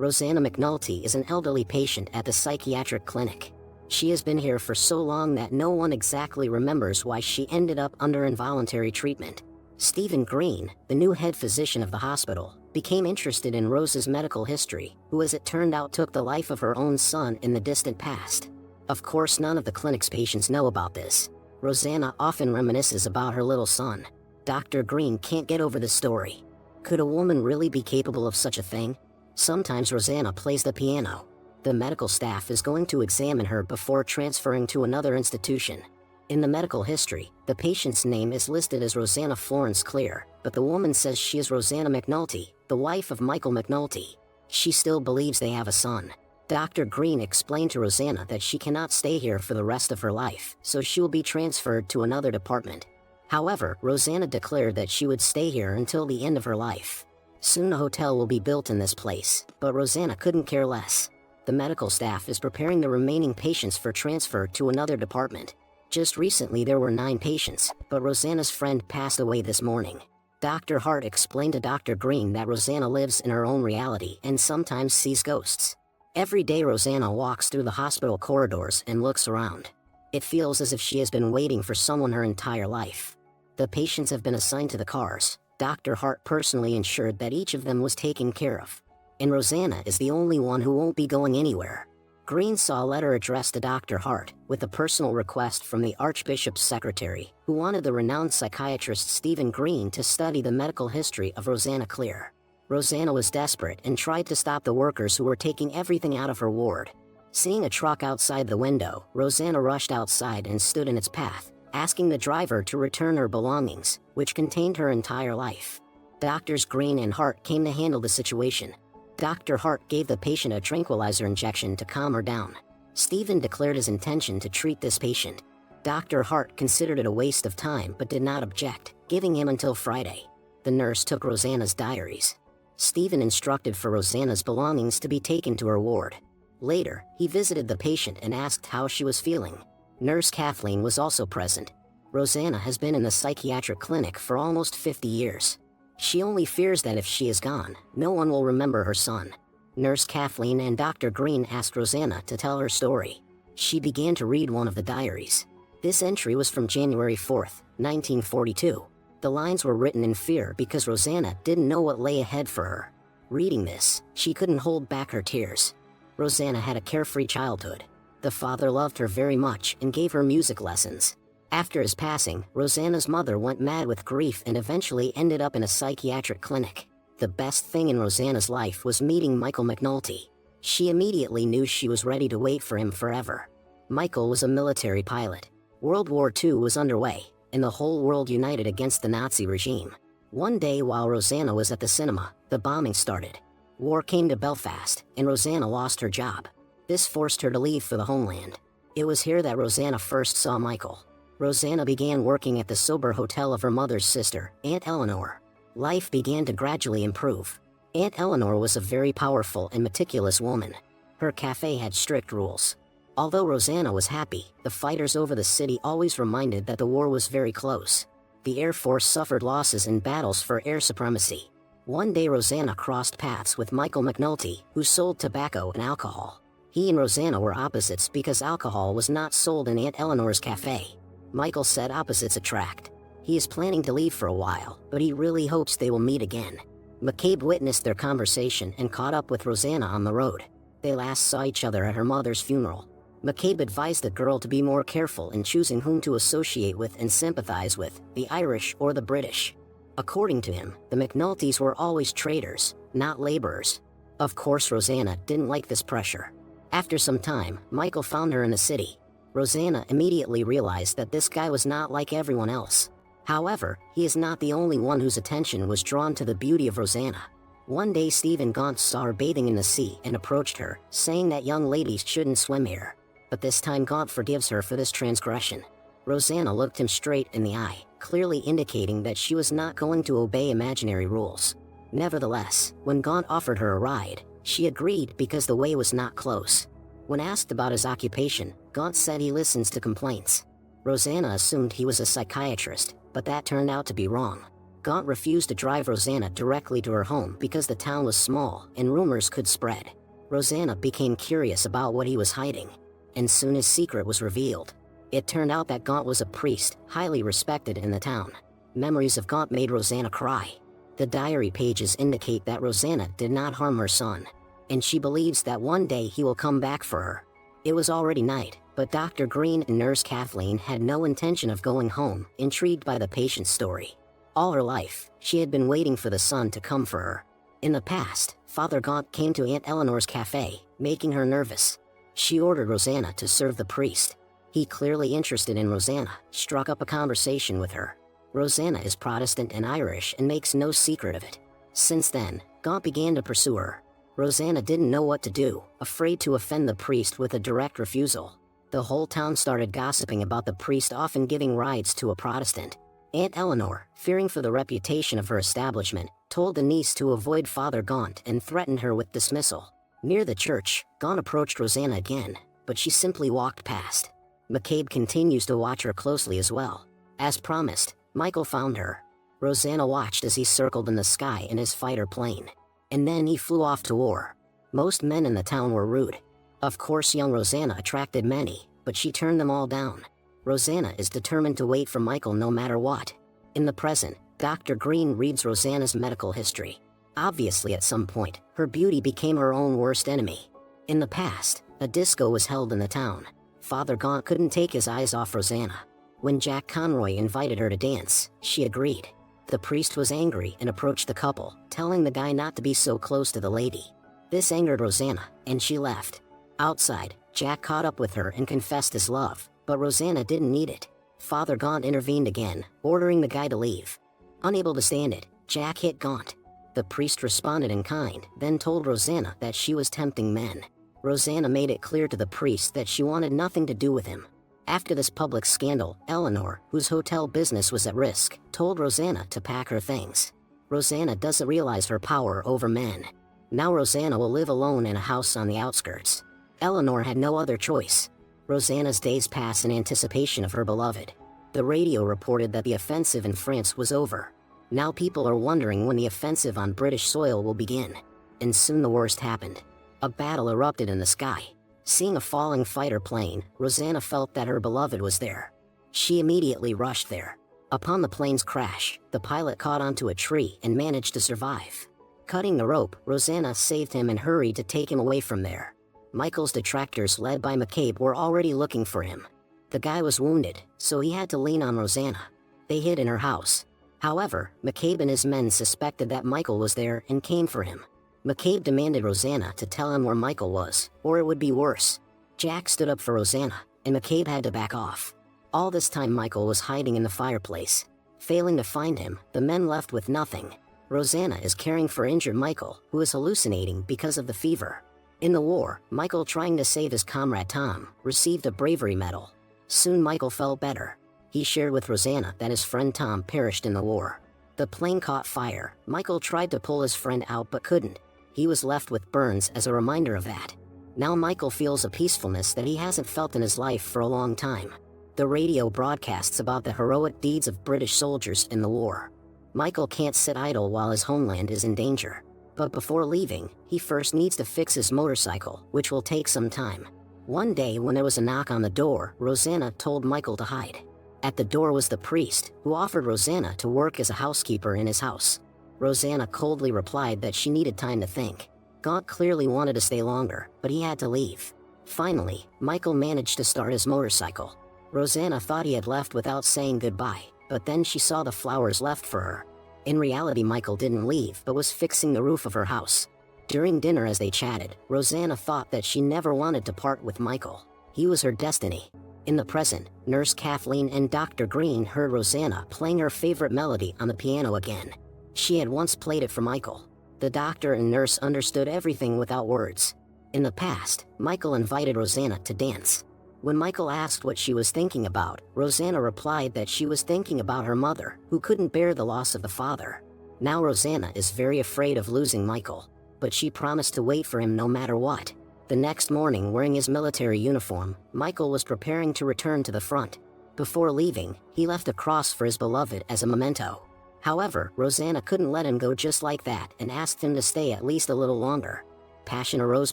Rosanna McNulty is an elderly patient at the psychiatric clinic. She has been here for so long that no one exactly remembers why she ended up under involuntary treatment. Stephen Green, the new head physician of the hospital, became interested in Rose's medical history, who as it turned out took the life of her own son in the distant past. Of course, none of the clinic's patients know about this. Rosanna often reminisces about her little son. Dr. Green can't get over the story. Could a woman really be capable of such a thing? Sometimes Rosanna plays the piano. The medical staff is going to examine her before transferring to another institution. In the medical history, the patient's name is listed as Rosanna Florence Clear, but the woman says she is Rosanna McNulty, the wife of Michael McNulty. She still believes they have a son. Dr. Green explained to Rosanna that she cannot stay here for the rest of her life, so she will be transferred to another department. However, Rosanna declared that she would stay here until the end of her life. Soon a hotel will be built in this place, but Rosanna couldn't care less. The medical staff is preparing the remaining patients for transfer to another department. Just recently there were 9 patients, but Rosanna's friend passed away this morning. Dr. Hart explained to Dr. Green that Rosanna lives in her own reality and sometimes sees ghosts. Every day Rosanna walks through the hospital corridors and looks around. It feels as if she has been waiting for someone her entire life. The patients have been assigned to the cars. Dr. Hart personally ensured that each of them was taken care of. And Rosanna is the only one who won't be going anywhere. Green saw a letter addressed to Dr. Hart, with a personal request from the Archbishop's secretary, who wanted the renowned psychiatrist Stephen Green to study the medical history of Rosanna Clear. Rosanna was desperate and tried to stop the workers who were taking everything out of her ward. Seeing a truck outside the window, Rosanna rushed outside and stood in its path, asking the driver to return her belongings, which contained her entire life. Doctors Green and Hart came to handle the situation. Dr. Hart gave the patient a tranquilizer injection to calm her down. Stephen declared his intention to treat this patient. Dr. Hart considered it a waste of time but did not object, giving him until Friday. The nurse took Rosanna's diaries. Stephen instructed for Rosanna's belongings to be taken to her ward. Later, he visited the patient and asked how she was feeling. Nurse Kathleen was also present. Rosanna has been in the psychiatric clinic for almost 50 years. She only fears that if she is gone, no one will remember her son. Nurse Kathleen and Dr. Green asked Rosanna to tell her story. She began to read one of the diaries. This entry was from January 4, 1942. The lines were written in fear because Rosanna didn't know what lay ahead for her. Reading this, she couldn't hold back her tears. Rosanna had a carefree childhood. The father loved her very much and gave her music lessons. After his passing, Rosanna's mother went mad with grief and eventually ended up in a psychiatric clinic. The best thing in Rosanna's life was meeting Michael McNulty. She immediately knew she was ready to wait for him forever. Michael was a military pilot. World War II was underway, and the whole world united against the Nazi regime. One day while Rosanna was at the cinema, the bombing started. War came to Belfast, and Rosanna lost her job. This forced her to leave for the homeland. It was here that Rosanna first saw Michael. Rosanna began working at the sober hotel of her mother's sister, Aunt Eleanor. Life began to gradually improve. Aunt Eleanor was a very powerful and meticulous woman. Her cafe had strict rules. Although Rosanna was happy, the fighters over the city always reminded that the war was very close. The Air Force suffered losses in battles for air supremacy. One day Rosanna crossed paths with Michael McNulty, who sold tobacco and alcohol. He and Rosanna were opposites because alcohol was not sold in Aunt Eleanor's cafe. Michael said opposites attract. He is planning to leave for a while, but he really hopes they will meet again. McCabe witnessed their conversation and caught up with Rosanna on the road. They last saw each other at her mother's funeral. McCabe advised the girl to be more careful in choosing whom to associate with and sympathize with, the Irish or the British. According to him, the McNultys were always traders, not laborers. Of course, Rosanna didn't like this pressure. After some time, Michael found her in the city. Rosanna immediately realized that this guy was not like everyone else. However, he is not the only one whose attention was drawn to the beauty of Rosanna. One day Stephen Gaunt saw her bathing in the sea and approached her, saying that young ladies shouldn't swim here. But this time Gaunt forgives her for this transgression. Rosanna looked him straight in the eye, clearly indicating that she was not going to obey imaginary rules. Nevertheless, when Gaunt offered her a ride, she agreed because the way was not close. When asked about his occupation, Gaunt said he listens to complaints. Rosanna assumed he was a psychiatrist, but that turned out to be wrong. Gaunt refused to drive Rosanna directly to her home because the town was small and rumors could spread. Rosanna became curious about what he was hiding, and soon his secret was revealed. It turned out that Gaunt was a priest, highly respected in the town. Memories of Gaunt made Rosanna cry. The diary pages indicate that Rosanna did not harm her son, and she believes that one day he will come back for her. It was already night, but Dr. Green and Nurse Kathleen had no intention of going home, intrigued by the patient's story. All her life, she had been waiting for the son to come for her. In the past, Father Gaunt came to Aunt Eleanor's cafe, making her nervous. She ordered Rosanna to serve the priest. He, clearly interested in Rosanna, struck up a conversation with her. Rosanna is Protestant and Irish and makes no secret of it. Since then, Gaunt began to pursue her. Rosanna didn't know what to do, afraid to offend the priest with a direct refusal. The whole town started gossiping about the priest often giving rides to a Protestant. Aunt Eleanor, fearing for the reputation of her establishment, told the niece to avoid Father Gaunt and threatened her with dismissal. Near the church, Gaunt approached Rosanna again, but she simply walked past. McCabe continues to watch her closely as well. As promised, Michael found her. Rosanna watched as he circled in the sky in his fighter plane. And then he flew off to war. Most men in the town were rude. Of course, young Rosanna attracted many, but she turned them all down. Rosanna is determined to wait for Michael no matter what. In the present, Dr. Green reads Rosanna's medical history. Obviously, at some point, her beauty became her own worst enemy. In the past, a disco was held in the town. Father Gaunt couldn't take his eyes off Rosanna. When Jack Conroy invited her to dance, she agreed. The priest was angry and approached the couple, telling the guy not to be so close to the lady. This angered Rosanna, and she left. Outside, Jack caught up with her and confessed his love, but Rosanna didn't need it. Father Gaunt intervened again, ordering the guy to leave. Unable to stand it, Jack hit Gaunt. The priest responded in kind, then told Rosanna that she was tempting men. Rosanna made it clear to the priest that she wanted nothing to do with him. After this public scandal, Eleanor, whose hotel business was at risk, told Rosanna to pack her things. Rosanna doesn't realize her power over men. Now Rosanna will live alone in a house on the outskirts. Eleanor had no other choice. Rosanna's days pass in anticipation of her beloved. The radio reported that the offensive in France was over. Now people are wondering when the offensive on British soil will begin. And soon the worst happened. A battle erupted in the sky. Seeing a falling fighter plane, Rosanna felt that her beloved was there. She immediately rushed there. Upon the plane's crash, the pilot caught onto a tree and managed to survive. Cutting the rope, Rosanna saved him and hurried to take him away from there. Michael's detractors, led by McCabe, were already looking for him. The guy was wounded, so he had to lean on Rosanna. They hid in her house. However, McCabe and his men suspected that Michael was there and came for him. McCabe demanded Rosanna to tell him where Michael was, or it would be worse. Jack stood up for Rosanna, and McCabe had to back off. All this time Michael was hiding in the fireplace. Failing to find him, the men left with nothing. Rosanna is caring for injured Michael, who is hallucinating because of the fever. In the war, Michael, trying to save his comrade Tom, received a bravery medal. Soon Michael felt better. He shared with Rosanna that his friend Tom perished in the war. The plane caught fire. Michael tried to pull his friend out but couldn't. He was left with burns as a reminder of that. Now Michael feels a peacefulness that he hasn't felt in his life for a long time. The radio broadcasts about the heroic deeds of British soldiers in the war. Michael can't sit idle while his homeland is in danger. But before leaving, he first needs to fix his motorcycle, which will take some time. One day when there was a knock on the door, Rosanna told Michael to hide. At the door was the priest, who offered Rosanna to work as a housekeeper in his house. Rosanna coldly replied that she needed time to think. Gaunt clearly wanted to stay longer, but he had to leave. Finally, Michael managed to start his motorcycle. Rosanna thought he had left without saying goodbye, but then she saw the flowers left for her. In reality, Michael didn't leave but was fixing the roof of her house. During dinner as they chatted, Rosanna thought that she never wanted to part with Michael. He was her destiny. In the present, Nurse Kathleen and Dr. Green heard Rosanna playing her favorite melody on the piano again. She had once played it for Michael. The doctor and nurse understood everything without words. In the past, Michael invited Rosanna to dance. When Michael asked what she was thinking about, Rosanna replied that she was thinking about her mother, who couldn't bear the loss of the father. Now Rosanna is very afraid of losing Michael, but she promised to wait for him no matter what. The next morning, wearing his military uniform, Michael was preparing to return to the front. Before leaving, he left a cross for his beloved as a memento. However, Rosanna couldn't let him go just like that and asked him to stay at least a little longer. Passion arose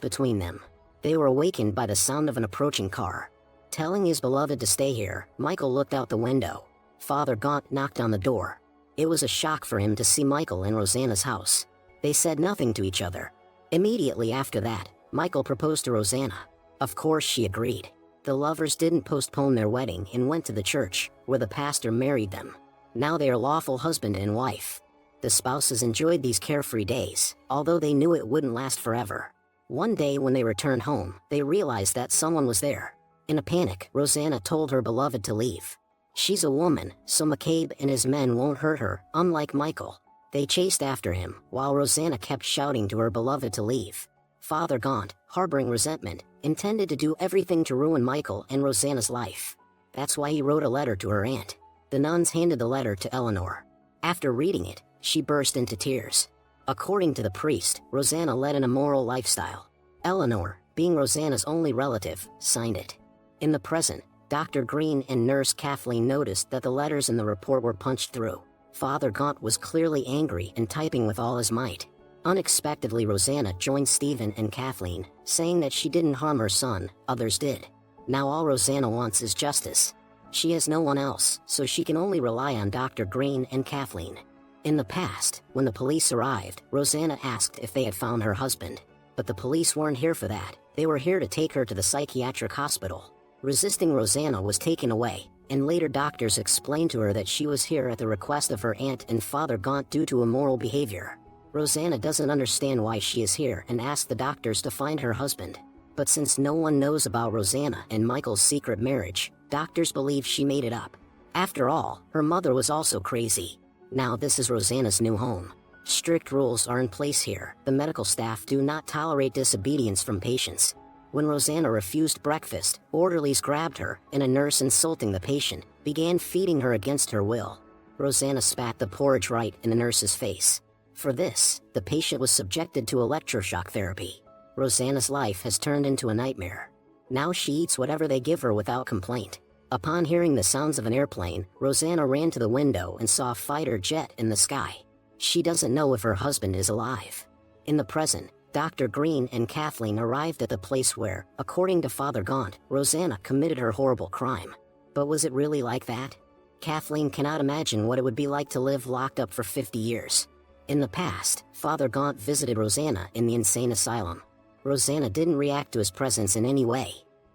between them. They were awakened by the sound of an approaching car. Telling his beloved to stay here, Michael looked out the window. Father Gaunt knocked on the door. It was a shock for him to see Michael in Rosanna's house. They said nothing to each other. Immediately after that, Michael proposed to Rosanna. Of course she agreed. The lovers didn't postpone their wedding and went to the church, where the pastor married them. Now they are lawful husband and wife. The spouses enjoyed these carefree days, although they knew it wouldn't last forever. One day when they returned home, they realized that someone was there. In a panic, Rosanna told her beloved to leave. She's a woman, so McCabe and his men won't hurt her, unlike Michael. They chased after him, while Rosanna kept shouting to her beloved to leave. Father Gaunt, harboring resentment, intended to do everything to ruin Michael and Rosanna's life. That's why he wrote a letter to her aunt. The nuns handed the letter to Eleanor. After reading it, she burst into tears. According to the priest, Rosanna led an immoral lifestyle. Eleanor, being Rosanna's only relative, signed it. In the present, Dr. Green and Nurse Kathleen noticed that the letters in the report were punched through. Father Gaunt was clearly angry and typing with all his might. Unexpectedly, Rosanna joined Stephen and Kathleen, saying that she didn't harm her son, others did. Now all Rosanna wants is justice. She has no one else, so she can only rely on Dr. Green and Kathleen. In the past, when the police arrived, Rosanna asked if they had found her husband. But the police weren't here for that. They were here to take her to the psychiatric hospital. Resisting, Rosanna was taken away, and later doctors explained to her that she was here at the request of her aunt and Father Gaunt due to immoral behavior. Rosanna doesn't understand why she is here and asked the doctors to find her husband. But since no one knows about Rosanna and Michael's secret marriage, doctors believe she made it up. After all, her mother was also crazy. Now this is Rosanna's new home. Strict rules are in place here. The medical staff do not tolerate disobedience from patients. When Rosanna refused breakfast, orderlies grabbed her, and a nurse, insulting the patient, began feeding her against her will. Rosanna spat the porridge right in the nurse's face. For this, the patient was subjected to electroshock therapy. Rosanna's life has turned into a nightmare. Now she eats whatever they give her without complaint. Upon hearing the sounds of an airplane, Rosanna ran to the window and saw a fighter jet in the sky. She doesn't know if her husband is alive. In the present, Dr. Green and Kathleen arrived at the place where, according to Father Gaunt, Rosanna committed her horrible crime. But was it really like that? Kathleen cannot imagine what it would be like to live locked up for 50 years. In the past, Father Gaunt visited Rosanna in the insane asylum. Rosanna didn't react to his presence in any way.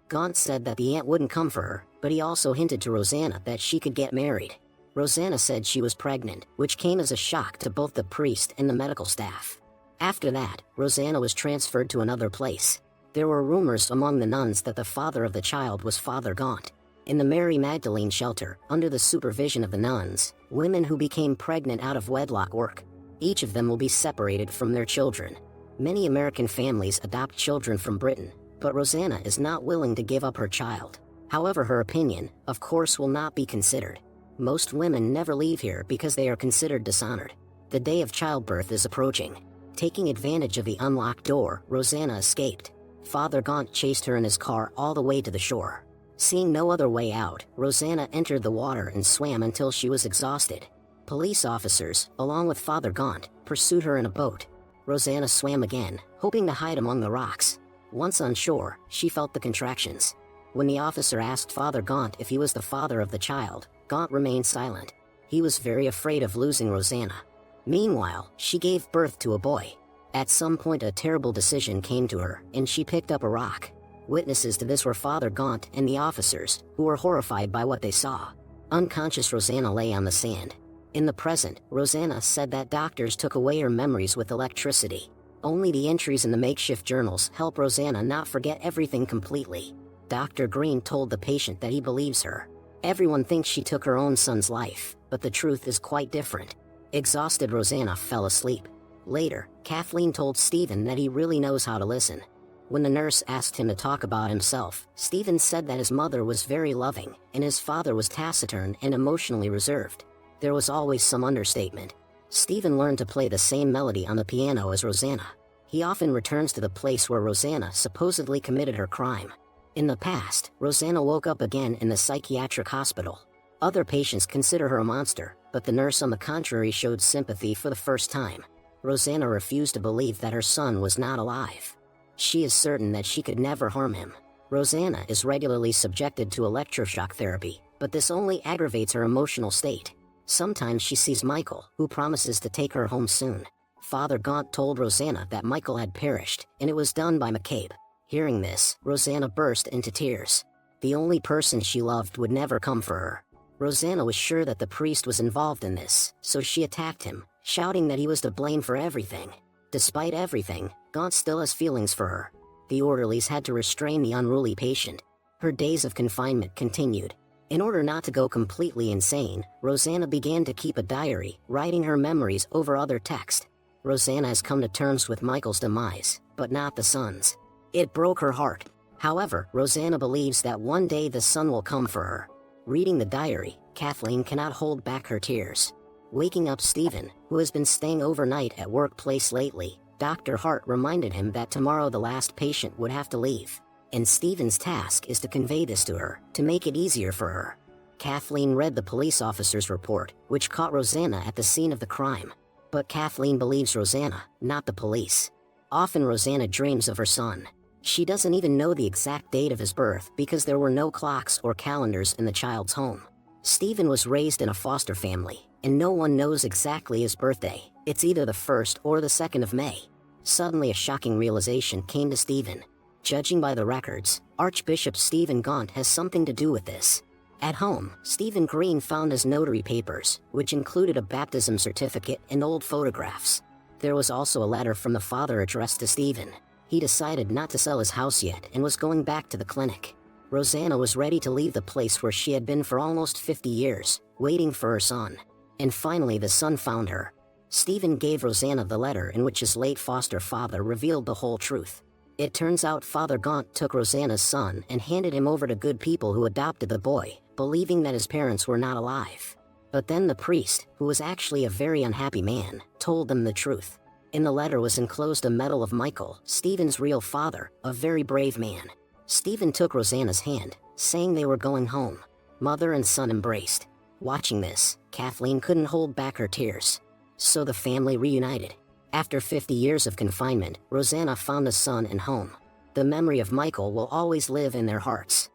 Gaunt said that the aunt wouldn't come for her, but he also hinted to Rosanna that she could get married. Rosanna said she was pregnant, which came as a shock to both the priest and the medical staff. After that, Rosanna was transferred to another place. There were rumors among the nuns that the father of the child was Father Gaunt. In the Mary Magdalene shelter, under the supervision of the nuns, women who became pregnant out of wedlock work. Each of them will be separated from their children. Many American families adopt children from Britain, but Rosanna is not willing to give up her child. However, her opinion, of course, will not be considered. Most women never leave here because they are considered dishonored. The day of childbirth is approaching. Taking advantage of the unlocked door, Rosanna escaped. Father Gaunt chased her in his car all the way to the shore. Seeing no other way out, Rosanna entered the water and swam until she was exhausted. Police officers, along with Father Gaunt, pursued her in a boat. Rosanna swam again, hoping to hide among the rocks. Once on shore, she felt the contractions. When the officer asked Father Gaunt if he was the father of the child, Gaunt remained silent. He was very afraid of losing Rosanna. Meanwhile, she gave birth to a boy. At some point, a terrible decision came to her, and she picked up a rock. Witnesses to this were Father Gaunt and the officers, who were horrified by what they saw. Unconscious, Rosanna lay on the sand. In the present, Rosanna said that doctors took away her memories with electricity. Only the entries in the makeshift journals help Rosanna not forget everything completely. Dr. Green told the patient that he believes her. Everyone thinks she took her own son's life, but the truth is quite different. Exhausted, Rosanna fell asleep. Later, Kathleen told Stephen that he really knows how to listen. When the nurse asked him to talk about himself, Stephen said that his mother was very loving, and his father was taciturn and emotionally reserved. There was always some understatement. Stephen learned to play the same melody on the piano as Rosanna. He often returns to the place where Rosanna supposedly committed her crime. In the past, Rosanna woke up again in the psychiatric hospital. Other patients consider her a monster, but the nurse on the contrary showed sympathy for the first time. Rosanna refused to believe that her son was not alive. She is certain that she could never harm him. Rosanna is regularly subjected to electroshock therapy, but this only aggravates her emotional state. Sometimes she sees Michael, who promises to take her home soon. Father Gaunt told Rosanna that Michael had perished, and it was done by McCabe. Hearing this, Rosanna burst into tears. The only person she loved would never come for her. Rosanna was sure that the priest was involved in this, so she attacked him, shouting that he was to blame for everything. Despite everything, Gaunt still has feelings for her. The orderlies had to restrain the unruly patient. Her days of confinement continued. In order not to go completely insane, Rosanna began to keep a diary, writing her memories over other text. Rosanna has come to terms with Michael's demise, but not the son's. It broke her heart. However, Rosanna believes that one day the son will come for her. Reading the diary, Kathleen cannot hold back her tears. Waking up Stephen, who has been staying overnight at workplace lately, Dr. Hart reminded him that tomorrow the last patient would have to leave. And Stephen's task is to convey this to her, to make it easier for her. Kathleen read the police officer's report, which caught Rosanna at the scene of the crime. But Kathleen believes Rosanna, not the police. Often Rosanna dreams of her son. She doesn't even know the exact date of his birth because there were no clocks or calendars in the child's home. Stephen was raised in a foster family, and no one knows exactly his birthday. It's either the 1st or the 2nd of May. Suddenly a shocking realization came to Stephen. Judging by the records, Archbishop Stephen Gaunt has something to do with this. At home, Stephen Green found his notary papers, which included a baptism certificate and old photographs. There was also a letter from the father addressed to Stephen. He decided not to sell his house yet and was going back to the clinic. Rosanna was ready to leave the place where she had been for almost 50 years, waiting for her son. And finally the son found her. Stephen gave Rosanna the letter in which his late foster father revealed the whole truth. It turns out Father Gaunt took Rosanna's son and handed him over to good people who adopted the boy, believing that his parents were not alive. But then the priest, who was actually a very unhappy man, told them the truth. In the letter was enclosed a medal of Michael, Stephen's real father, a very brave man. Stephen took Rosanna's hand, saying they were going home. Mother and son embraced. Watching this, Kathleen couldn't hold back her tears. So the family reunited. After 50 years of confinement, Rosanna found a son and home. The memory of Michael will always live in their hearts.